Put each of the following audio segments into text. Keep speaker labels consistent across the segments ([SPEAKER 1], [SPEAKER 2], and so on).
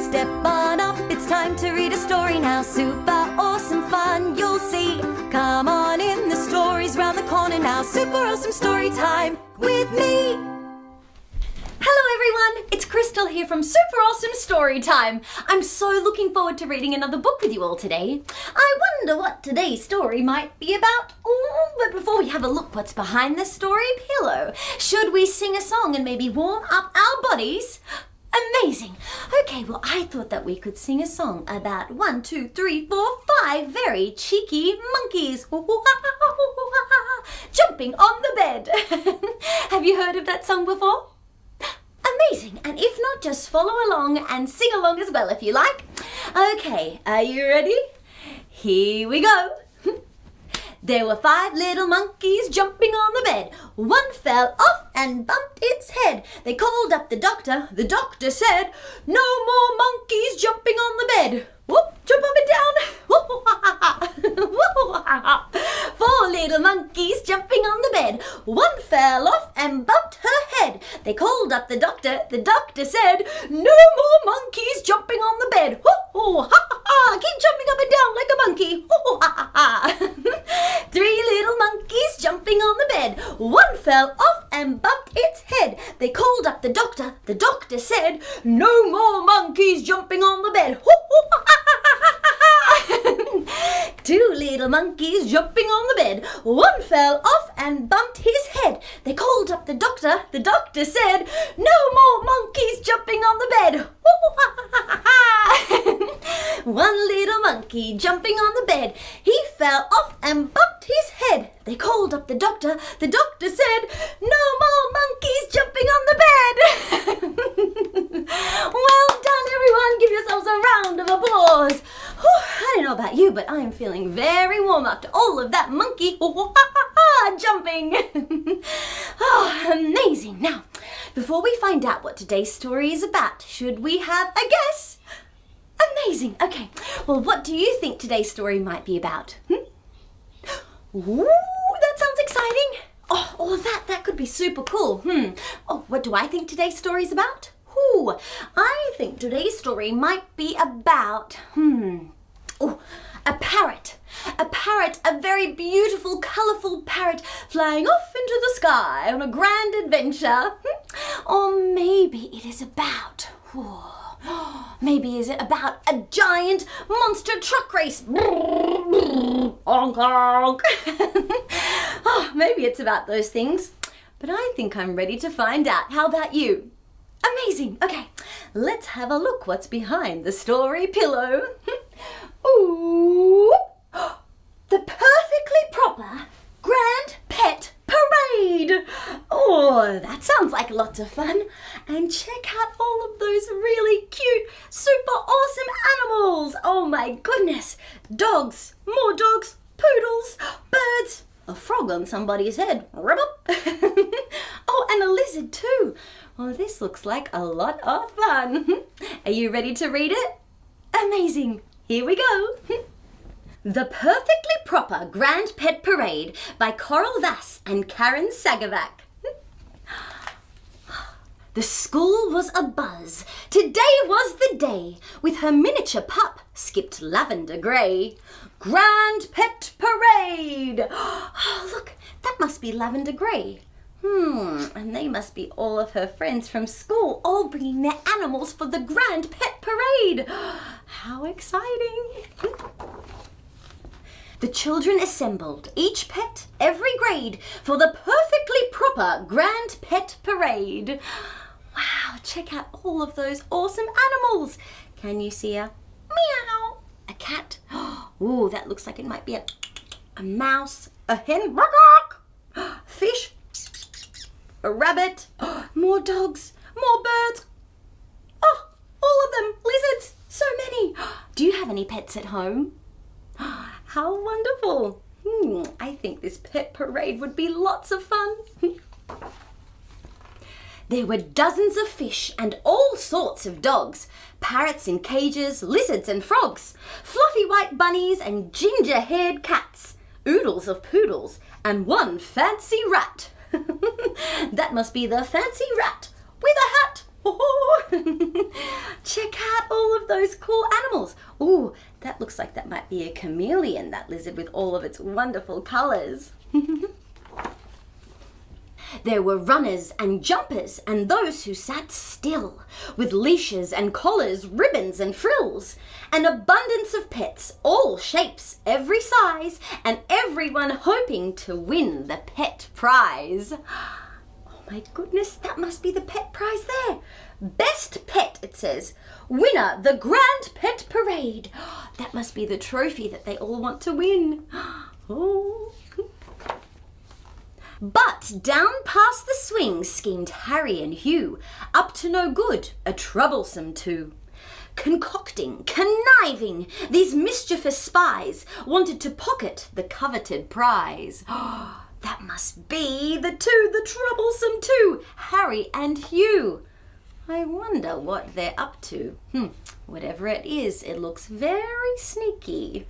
[SPEAKER 1] Step on up, it's time to read a story now. Super awesome fun you'll see. Come on in, the story's round the corner now. Super awesome story time with me. Hello everyone, it's Crystal here from Super Awesome Storytime. I'm so looking forward to reading another book with you all today. I wonder what today's story might be about. But before we have a look what's behind the story pillow, should we sing a song and maybe warm up our bodies? Amazing. Okay, well, I thought that we could sing a song about 1, 2, 3, 4, 5 very cheeky monkeys jumping on the bed. Have you heard of that song before? Amazing. And if not, just follow along and sing along as well if you like. Okay, are you ready? Here we go. There were 5 little monkeys jumping on the bed. One fell off and bumped its head. They called up the doctor. The doctor said, "No more monkeys jumping on the bed." Whoop, jump up and down. 4 little monkeys jumping on the bed. One fell off and bumped her head. They called up the doctor. The doctor said, "No more monkeys jumping on the bed." Keep jumping up and down like a monkey. 3 little monkeys jumping on the bed. One fell off and bumped its head. They called up the doctor. The doctor said, "No more monkeys jumping on the bed." 2 little monkeys jumping on the bed. One fell off and bumped his head. They called up the doctor. The doctor said, "No more monkeys jumping on the bed." 1 little monkey jumping on the bed. He fell off and bumped his head. They called up the doctor. The doctor said, "No more monkeys jumping on the bed." Well done, everyone. Give yourselves a round of applause. I don't know about you, but I'm feeling very warm after all of that monkey jumping. Amazing. Now, before we find out what today's story is about, should we have a guess? Amazing. Okay. Well, what do you think today's story might be about? Ooh, that sounds exciting. Oh, that could be super cool. Oh, what do I think today's story is about? I think today's story might be about, a parrot. A parrot, a very beautiful, colourful parrot flying off into the sky on a grand adventure. Or maybe it is about, maybe is it about a giant monster truck race? Honk, honk. Maybe it's about those things. But I think I'm ready to find out. How about you? Amazing. Okay, let's have a look what's behind the story pillow. Ooh, the perfectly proper Grand Pet Parade. Oh, that sounds like lots of fun. And check out all of those really cute, super awesome animals. Oh my goodness. Dogs, more dogs, poodles, birds, a frog on somebody's head. Oh, and a lizard too. Well, this looks like a lot of fun. Are you ready to read it? Amazing. Here we go. The Perfectly Proper Grand Pet Parade by Vass and Karen Sagovac. The school was abuzz. Today was the day. With her miniature pup skipped Lavender Gray. Grand Pet Parade. Oh, look, that must be Lavender Gray. And they must be all of her friends from school, all bringing their animals for the Grand Pet Parade. How exciting. The children assembled, each pet, every grade, for the perfectly proper Grand Pet Parade. Wow, check out all of those awesome animals. Can you see a meow? A cat? Ooh, that looks like it might be a mouse, a hen, fish, a rabbit, more dogs, more birds. Oh, all of them, lizards, so many. Do you have any pets at home? How wonderful. I think this pet parade would be lots of fun. There were dozens of fish and all sorts of dogs, parrots in cages, lizards and frogs, fluffy white bunnies and ginger-haired cats, oodles of poodles, and one fancy rat. That must be the fancy rat with a hat. Check out all of those cool animals. Ooh, that looks like that might be a chameleon, that lizard with all of its wonderful colors. There were runners and jumpers and those who sat still, with leashes and collars, ribbons and frills, an abundance of pets, all shapes, every size, and everyone hoping to win the pet prize. Oh my goodness, that must be the pet prize there. Best pet, it says. Winner, the Grand Pet Parade. That must be the trophy that they all want to win. Oh. But down past the swing schemed Harry and Hugh, up to no good, a troublesome two. Concocting, conniving, these mischievous spies wanted to pocket the coveted prize. That must be the troublesome two, Harry and Hugh. I wonder what they're up to. Whatever it is, it looks very sneaky.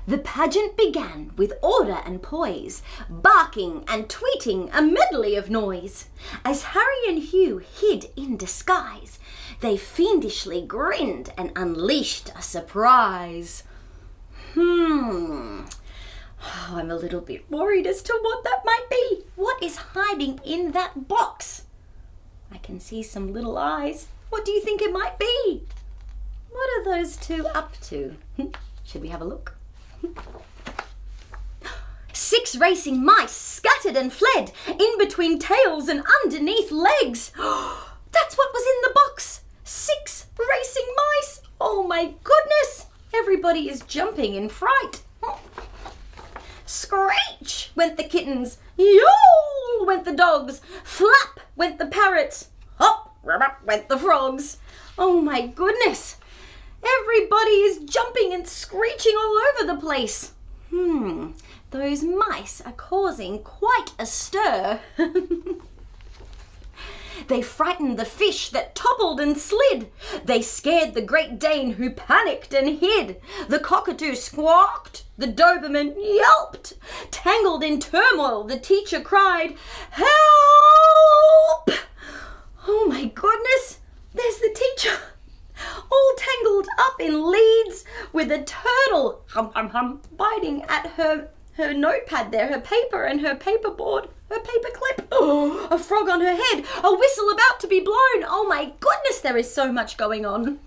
[SPEAKER 1] The pageant began with order and poise, barking and tweeting a medley of noise. As Harry and Hugh hid in disguise, they fiendishly grinned and unleashed a surprise. I'm a little bit worried as to what that might be. What is hiding in that box? I can see some little eyes. What do you think it might be? What are those two up to? Should we have a look? 6 racing mice scattered and fled in between tails and underneath legs. That's what was in the box. 6 racing mice. Oh my goodness. Everybody is jumping in fright. Screech went the kittens. Yowl went the dogs. Flap went the parrots. Hop went the frogs. Oh my goodness. Everybody is jumping and screeching all over the place. Those mice are causing quite a stir. They frightened the fish that toppled and slid. They scared the Great Dane who panicked and hid. The cockatoo squawked. The Doberman yelped. Tangled in turmoil, the teacher cried, "Help!" Oh my goodness, there's the teacher. All tangled up in leads with a turtle biting at her notepad there, her paper and her paperboard, her paper clip. Oh, a frog on her head, a whistle about to be blown. Oh my goodness, there is so much going on.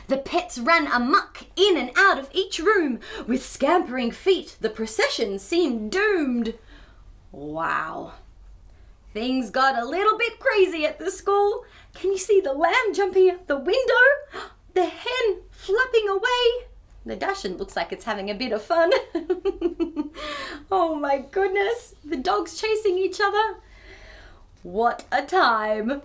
[SPEAKER 1] The pets ran amok in and out of each room. With scampering feet, the procession seemed doomed. Wow. Things got a little bit crazy at the school. Can you see the lamb jumping out the window? The hen flapping away. The dachshund looks like it's having a bit of fun. Oh my goodness. The dogs chasing each other. What a time.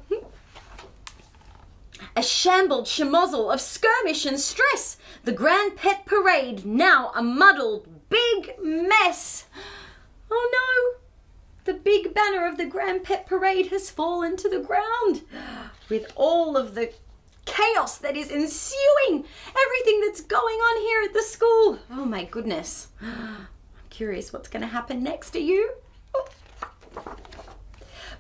[SPEAKER 1] A shambled schmozzle of skirmish and stress. The Grand Pet Parade now a muddled big mess. Oh no. The big banner of the Grand Pet Parade has fallen to the ground with all of the chaos that is ensuing, everything that's going on here at the school. Oh my goodness. I'm curious what's going to happen next to you.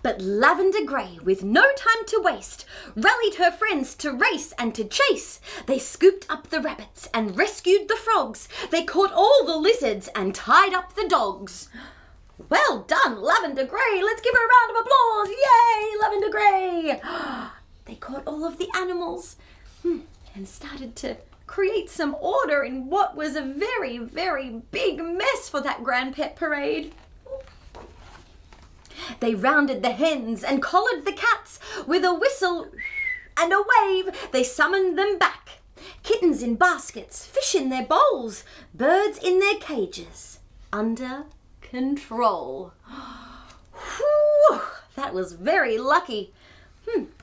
[SPEAKER 1] But Lavender Gray, with no time to waste, rallied her friends to race and to chase. They scooped up the rabbits and rescued the frogs. They caught all the lizards and tied up the dogs. Well done, Lavender Gray. Let's give her a round of applause. Yay, Lavender Gray. They caught all of the animals and started to create some order in what was a very, very big mess for that Grand Pet Parade. They rounded the hens and collared the cats. With a whistle and a wave, they summoned them back. Kittens in baskets, fish in their bowls, birds in their cages, under control. Whew, that was very lucky.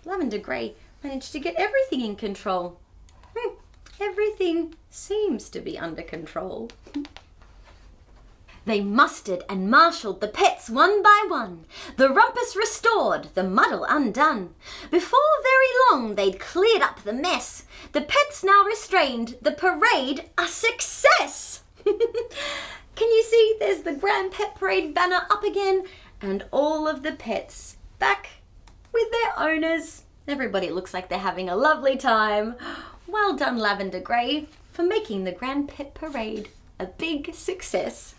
[SPEAKER 1] Lavender Gray managed to get everything in control. Everything seems to be under control. They mustered and marshalled the pets one by one, the rumpus restored, the muddle undone. Before very long they'd cleared up the mess. The pets now restrained, the parade a success. Can you see there's the Grand Pet Parade banner up again and all of the pets back with their owners. Everybody looks like they're having a lovely time. Well done, Lavender Gray, for making the Grand Pet Parade a big success.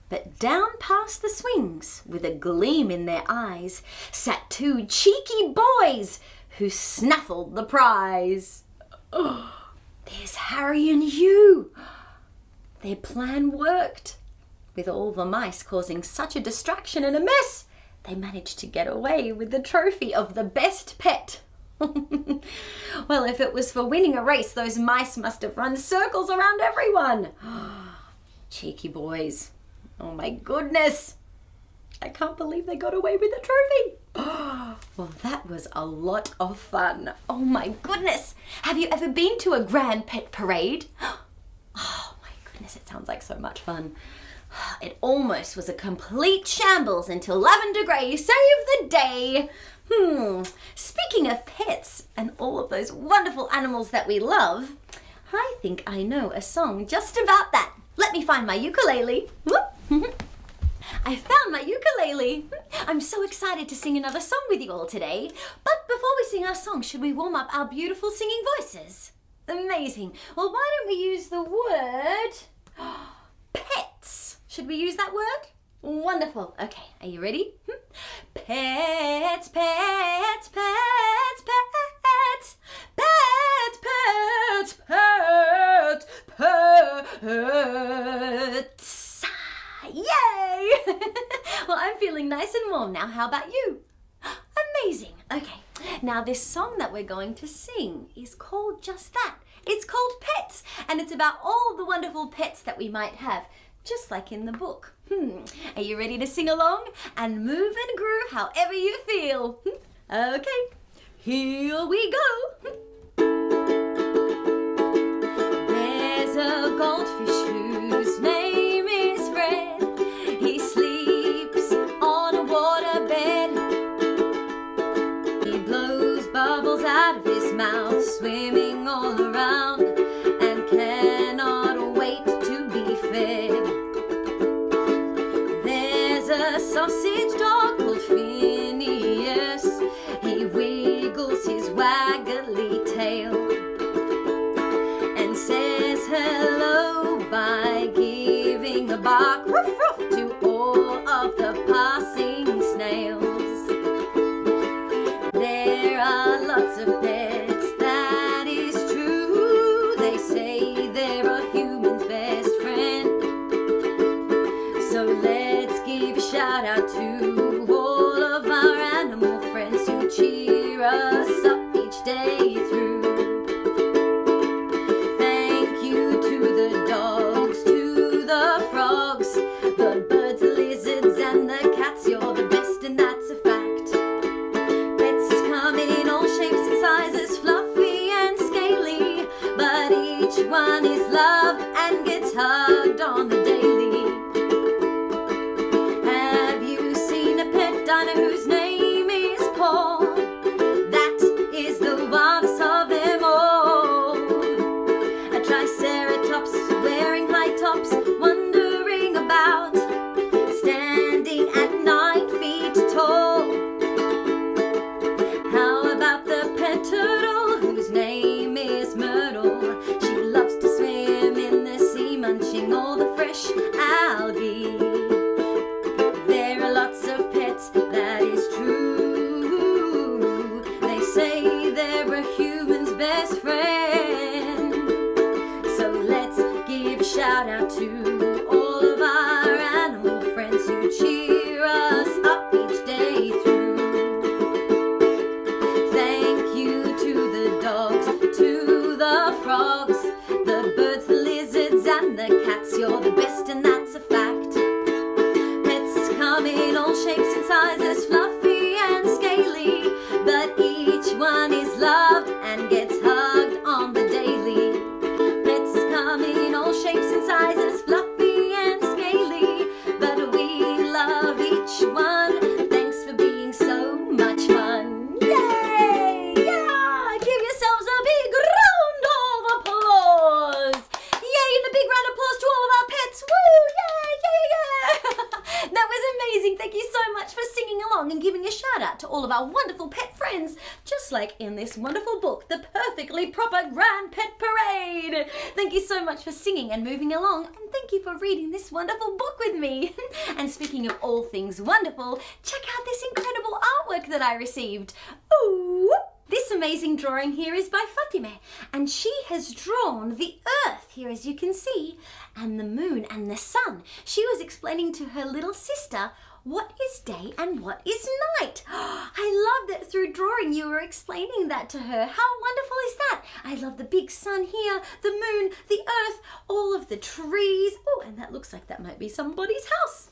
[SPEAKER 1] But down past the swings, with a gleam in their eyes, sat two cheeky boys who snaffled the prize. Oh, there's Harry and Hugh. Their plan worked. With all the mice causing such a distraction and a mess, they managed to get away with the trophy of the best pet. Well, if it was for winning a race, those mice must have run circles around everyone. Cheeky boys. Oh my goodness. I can't believe they got away with the trophy. Well, that was a lot of fun. Oh my goodness. Have you ever been to a Grand Pet Parade? Oh my goodness, it sounds like so much fun. It almost was a complete shambles until Lavender Gray saved the day. Speaking of pets and all of those wonderful animals that we love, I think I know a song just about that. Let me find my ukulele. I found my ukulele. I'm so excited to sing another song with you all today. But before we sing our song, should we warm up our beautiful singing voices? Amazing. Well, why don't we use the word pets? Should we use that word? Wonderful. Okay, are you ready? Pets, pets, pets, pets, pets, pets, pets, pets. Yay! Well, I'm feeling nice and warm now. How about you? Amazing. Okay, now this song that we're going to sing is called just that. It's called Pets, and it's about all the wonderful pets that we might have, just like in the book. Are you ready to sing along and move and groove however you feel? Okay, here we go. There's a goldfish whose name is Fred. He sleeps on a waterbed. He blows bubbles out of his mouth, swimming all around, and cannot wait to be fed. A sausage dog called Phineas. He wiggles his waggly tail and says hello by giving a bark, ruff, ruff, to all of the passing snails. There are lots of pets, that is true. They say they're a human's best friend. So let's give a shout out to all of our animal friends who cheer us up each day through. Thank you to the dogs, to the frogs, the birds, the lizards and the cats. You're the best and that's a fact. Pets come in all shapes and sizes, fluffy and scaly, but each one is loved and gets hugged on the daily. Whose name is Paul. That is the wildest of them all. A triceratops wearing high tops, wandering about, standing at 9 feet tall. How about the pet turtle whose name is Myrtle? She loves to swim in the sea, munching all the fresh algae. There are lots of pets, that is true. They say they're a human's best friend. So let's give a shout out to all of our animal friends who cheer us up each day through. Thank you to the dogs, to the frogs, the birds, the lizards and the cats. You're the best and that's a fact. Come in all shapes and sizes, fluffy and scaly, but each one is loved and gets hugged on the daily. Pets come in all shapes and sizes, fluffy and scaly, but we love and giving a shout out to all of our wonderful pet friends, just like in this wonderful book, The Perfectly Proper Grand Pet Parade. Thank you so much for singing and moving along, and thank you for reading this wonderful book with me. And speaking of all things wonderful, check out this incredible artwork that I received. Ooh! This amazing drawing here is by Fatemeh, and she has drawn the earth here, as you can see, and the moon and the sun. She was explaining to her little sister what is day and what is night. I love that through drawing you were explaining that to her. How wonderful is that? I love the big sun here, the moon, the earth, all of the trees. Oh, and that looks like that might be somebody's house.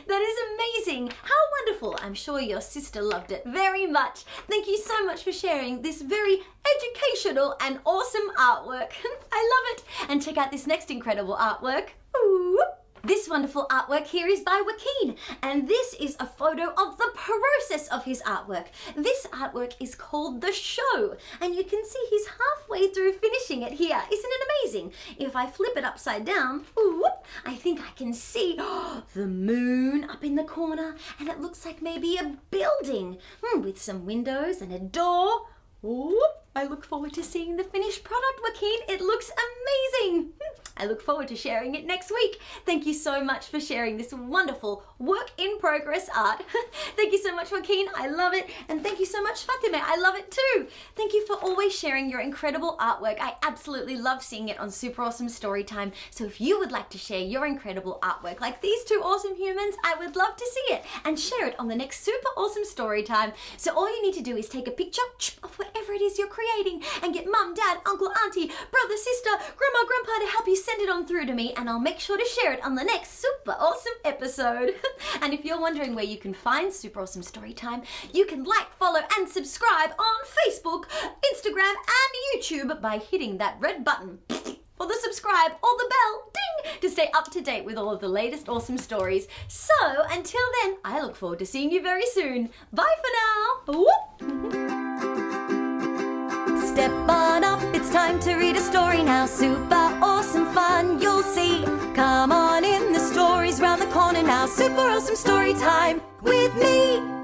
[SPEAKER 1] That is amazing. How wonderful. I'm sure your sister loved it very much. Thank you so much for sharing this very educational and awesome artwork. I love it. And check out this next incredible artwork. Ooh. This wonderful artwork here is by Joaquin, and this is a photo of the process of his artwork. This artwork is called The Show, and you can see he's halfway through finishing it here. Isn't it amazing? If I flip it upside down, whoop, I think I can see the moon up in the corner, and it looks like maybe a building with some windows and a door. Whoop. I look forward to seeing the finished product, Joaquin. It looks amazing. I look forward to sharing it next week. Thank you so much for sharing this wonderful work in progress art. Thank you so much, Joaquin. I love it. And thank you so much, Fatemeh. I love it too. Thank you for always sharing your incredible artwork. I absolutely love seeing it on Super Awesome Storytime. So if you would like to share your incredible artwork like these two awesome humans, I would love to see it and share it on the next Super Awesome Storytime. So all you need to do is take a picture of whatever it is you're creating and get mum, dad, uncle, auntie, brother, sister, grandma, grandpa to help you send it on through to me, and I'll make sure to share it on the next Super Awesome episode. And if you're wondering where you can find Super Awesome Storytime, you can like, follow and subscribe on Facebook, Instagram and YouTube by hitting that red button for the subscribe or the bell, ding, to stay up to date with all of the latest awesome stories. So until then, I look forward to seeing you very soon. Bye for now. Whoop. Step on up, it's time to read a story now. Super awesome fun you'll see. Come on in, the story's round the corner now. Super awesome story time with me.